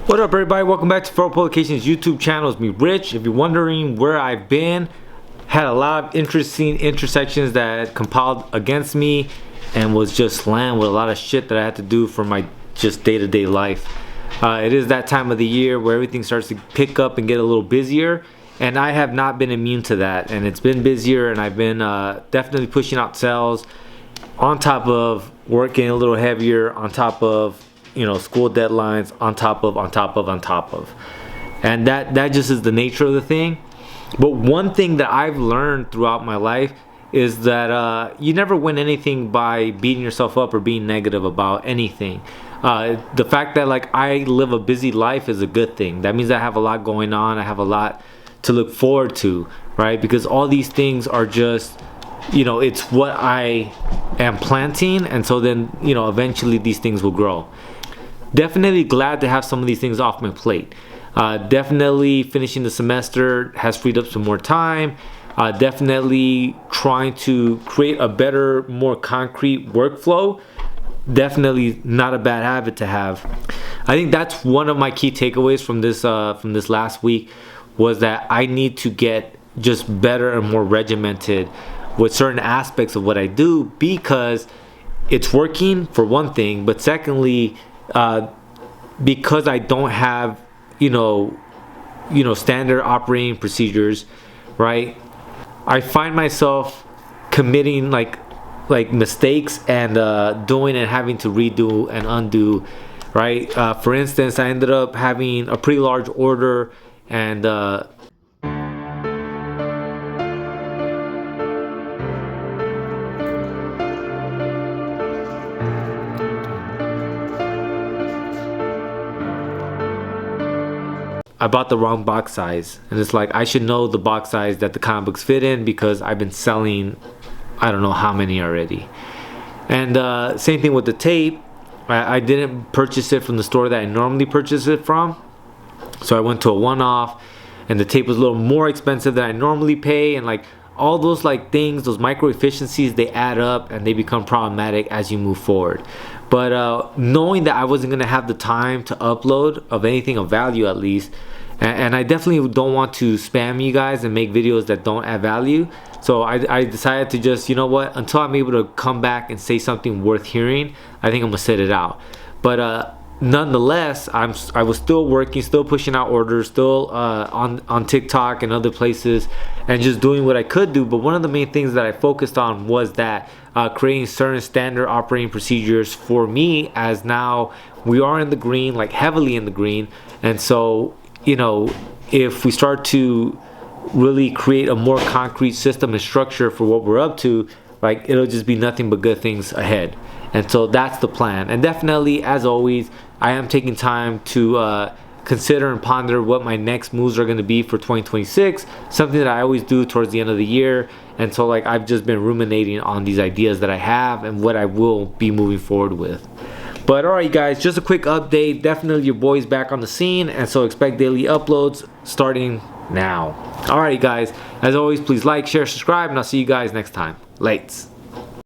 What up, everybody? Welcome back to Furrow Publications YouTube channel. It's me, Rich. If you're wondering where I've been, had a lot of interesting intersections that compiled against me and was just slammed with a lot of shit that I had to do for my just day-to-day life. It is that time of the year where everything starts to pick up and get a little busier, and I have not been immune to that. And it's been busier, and I've been definitely pushing out sales on top of working a little heavier, on top of school deadlines, on top of, and that just is the nature of the thing. But one thing that I've learned throughout my life is that you never win anything by beating yourself up or being negative about anything. The fact that I live a busy life is a good thing. That means I have a lot going on. I have a lot to look forward to, right? Because all these things are just, it's what I am planting, and so then eventually these things will grow. Definitely glad to have some of these things off my plate. Definitely finishing the semester has freed up some more time. Definitely trying to create a better, more concrete workflow. Definitely not a bad habit to have. I think that's one of my key takeaways from this last week, was that I need to get just better and more regimented with certain aspects of what I do, because it's working for one thing, but secondly, because I don't have standard operating procedures, right? I find myself committing like mistakes and doing and having to redo and undo, right? For instance, I ended up having a pretty large order, and I bought the wrong box size, and it's like I should know the box size that the comic books fit in, because I've been selling I don't know how many already. And same thing with the tape. I didn't purchase it from the store that I normally purchase it from, so I went to a one-off, and the tape was a little more expensive than I normally pay, and all those things, those micro efficiencies, they add up and they become problematic as you move forward. But knowing that I wasn't going to have the time to upload of anything of value, at least, and I definitely don't want to spam you guys and make videos that don't add value, so I decided to just, until I'm able to come back and say something worth hearing, I think I'm going to sit it out. But nonetheless, I was still working, still pushing out orders, still on TikTok and other places, and just doing what I could do. But one of the main things that I focused on was that creating certain standard operating procedures for me, as now we are in the green, heavily in the green. And so if we start to really create a more concrete system and structure for what we're up to, it'll just be nothing but good things ahead. And so that's the plan. And definitely, as always, I am taking time to consider and ponder what my next moves are going to be for 2026, something that I always do towards the end of the year. And so I've just been ruminating on these ideas that I have and what I will be moving forward with. But alright guys, just a quick update. Definitely your boy's back on the scene, and so expect daily uploads starting now. Alright guys, as always, please like, share, subscribe, and I'll see you guys next time. Lates.